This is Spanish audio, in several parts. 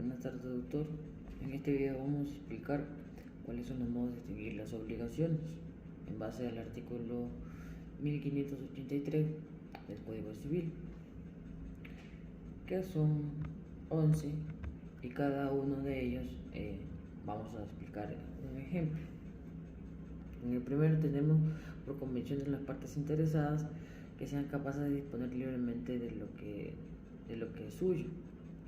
Buenas tardes, doctor. En este video vamos a explicar cuáles son los modos de distinguir las obligaciones en base al artículo 1583 del Código Civil, que son 11, y cada uno de ellos vamos a explicar un ejemplo. En el primero tenemos por convención de las partes interesadas que sean capaces de disponer libremente de lo que es suyo.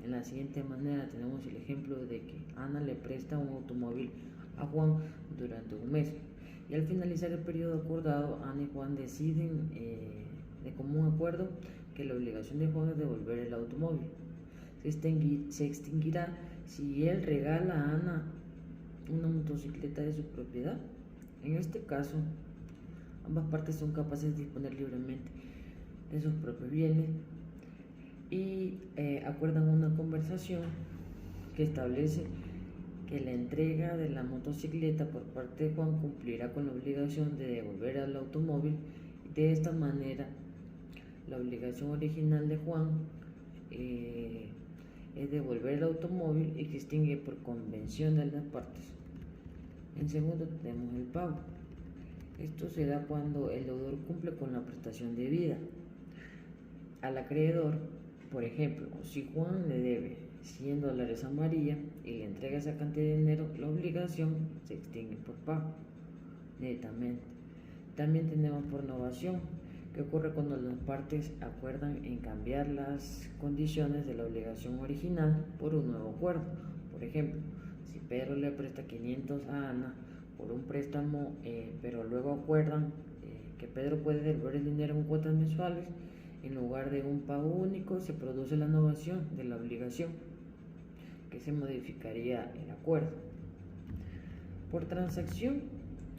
En la siguiente manera tenemos el ejemplo de que Ana le presta un automóvil a Juan durante un mes, y al finalizar el periodo acordado, Ana y Juan deciden de común acuerdo que la obligación de Juan es devolver el automóvil. Se extinguirá si él regala a Ana una motocicleta de su propiedad. En este caso, ambas partes son capaces de disponer libremente de sus propios bienes y acuerdan una conversación que establece que la entrega de la motocicleta por parte de Juan cumplirá con la obligación de devolver al automóvil. De esta manera, la obligación original de Juan es devolver el automóvil y se extingue por convención de las partes. En segundo tenemos el pago. Esto se da cuando el deudor cumple con la prestación debida al acreedor. Por ejemplo, si Juan le debe $100 a María y le entrega esa cantidad de dinero, la obligación se extingue por pago netamente. También tenemos por novación, que ocurre cuando las partes acuerdan en cambiar las condiciones de la obligación original por un nuevo acuerdo. Por ejemplo, si Pedro le presta 500 a Ana por un préstamo, pero luego acuerdan que Pedro puede devolver el dinero en cuotas mensuales en lugar de un pago único, se produce la novación de la obligación, que se modificaría el acuerdo. Por transacción,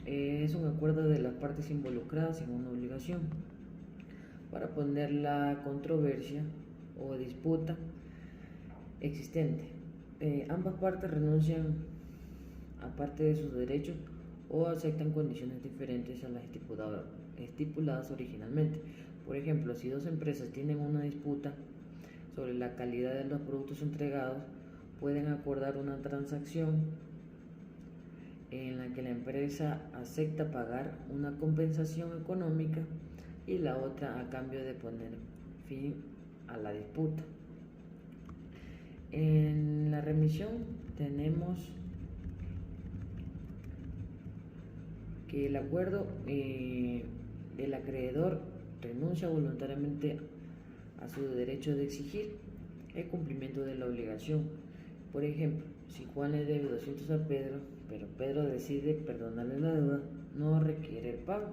es un acuerdo de las partes involucradas en una obligación para poner la controversia o disputa existente. Ambas partes renuncian a parte de sus derechos o aceptan condiciones diferentes a las estipuladas originalmente. Por ejemplo, si dos empresas tienen una disputa sobre la calidad de los productos entregados, pueden acordar una transacción en la que la empresa acepta pagar una compensación económica y la otra a cambio de poner fin a la disputa. En la remisión tenemos que el acuerdo del acreedor renuncia voluntariamente a su derecho de exigir el cumplimiento de la obligación. Por ejemplo, si Juan le debe 200 a Pedro, pero Pedro decide perdonarle la deuda, no requiere el pago.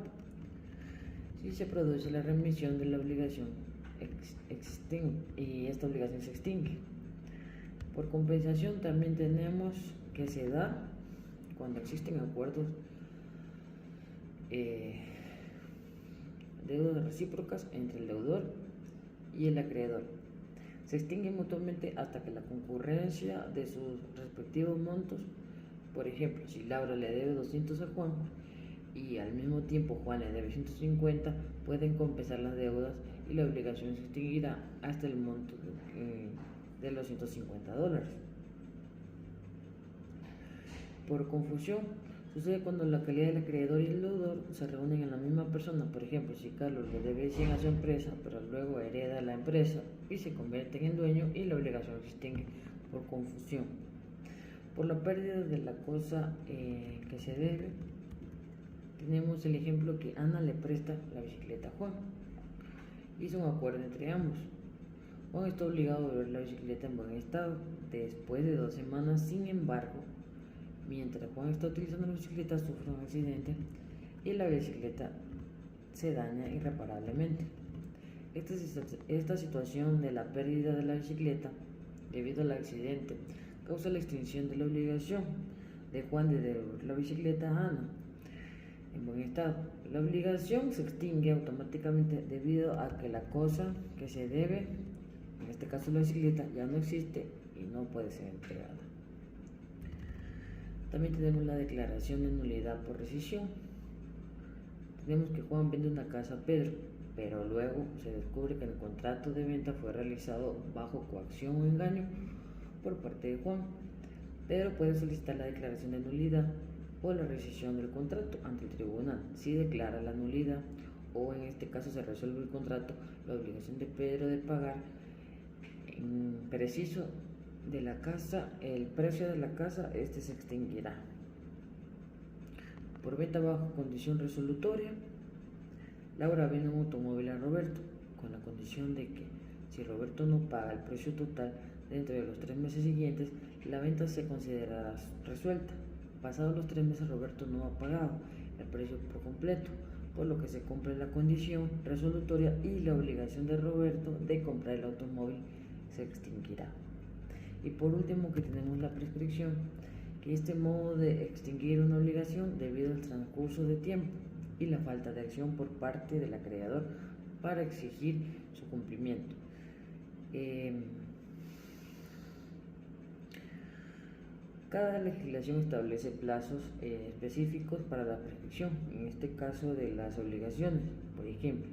Si se produce la remisión de la obligación y esta obligación se extingue. Por compensación también tenemos que se da cuando existen acuerdos deudas recíprocas entre el deudor y el acreedor. Se extinguen mutuamente hasta que la concurrencia de sus respectivos montos. Por ejemplo, si Laura le debe 200 a Juan y al mismo tiempo Juan le debe 150, pueden compensar las deudas y la obligación se extinguirá hasta el monto de los $150. Por confusión, sucede cuando la calidad del acreedor y el deudor se reúnen en la misma persona. Por ejemplo, si Carlos le debe 100 a su empresa, pero luego hereda la empresa y se convierte en el dueño, y la obligación se extingue por confusión. Por la pérdida de la cosa que se debe, tenemos el ejemplo que Ana le presta la bicicleta a Juan. Hizo un acuerdo entre ambos. Juan está obligado a ver la bicicleta en buen estado después de 2 semanas. Sin embargo, mientras Juan está utilizando la bicicleta, sufre un accidente y la bicicleta se daña irreparablemente. Esta situación de la pérdida de la bicicleta debido al accidente causa la extinción de la obligación de Juan de devolver la bicicleta a Ana en buen estado. La obligación se extingue automáticamente debido a que la cosa que se debe, en este caso la bicicleta, ya no existe y no puede ser entregada. También tenemos la declaración de nulidad por rescisión. Tenemos que Juan vende una casa a Pedro, pero luego se descubre que el contrato de venta fue realizado bajo coacción o engaño, por parte de Juan. Pedro puede solicitar la declaración de nulidad o la rescisión del contrato ante el tribunal. Si declara la nulidad o en este caso se resuelve el contrato, la obligación de Pedro de pagar en preciso de la casa, el precio de la casa, este se extinguirá. Por venta bajo condición resolutoria, Laura vende un automóvil a Roberto con la condición de que si Roberto no paga el precio total dentro de los 3 meses siguientes, la venta se considerará resuelta. Pasados los 3 meses, Roberto no ha pagado el precio por completo, por lo que se cumple la condición resolutoria y la obligación de Roberto de comprar el automóvil se extinguirá. Y por último, que tenemos la prescripción, que este modo de extinguir una obligación debido al transcurso de tiempo y la falta de acción por parte del acreedor para exigir su cumplimiento. Cada legislación establece plazos específicos para la prescripción, en este caso de las obligaciones. Por ejemplo,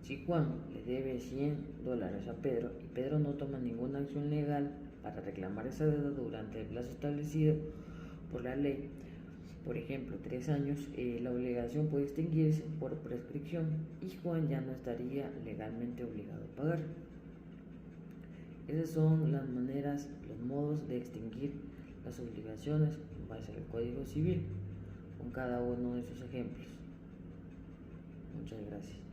si Juan le debe $100 a Pedro y Pedro no toma ninguna acción legal para reclamar esa deuda durante el plazo establecido por la ley, por ejemplo 3 años, la obligación puede extinguirse por prescripción y Juan ya no estaría legalmente obligado a pagar. Esas son las maneras, los modos de extinguir las obligaciones en base al Código Civil, con cada uno de sus ejemplos. Muchas gracias.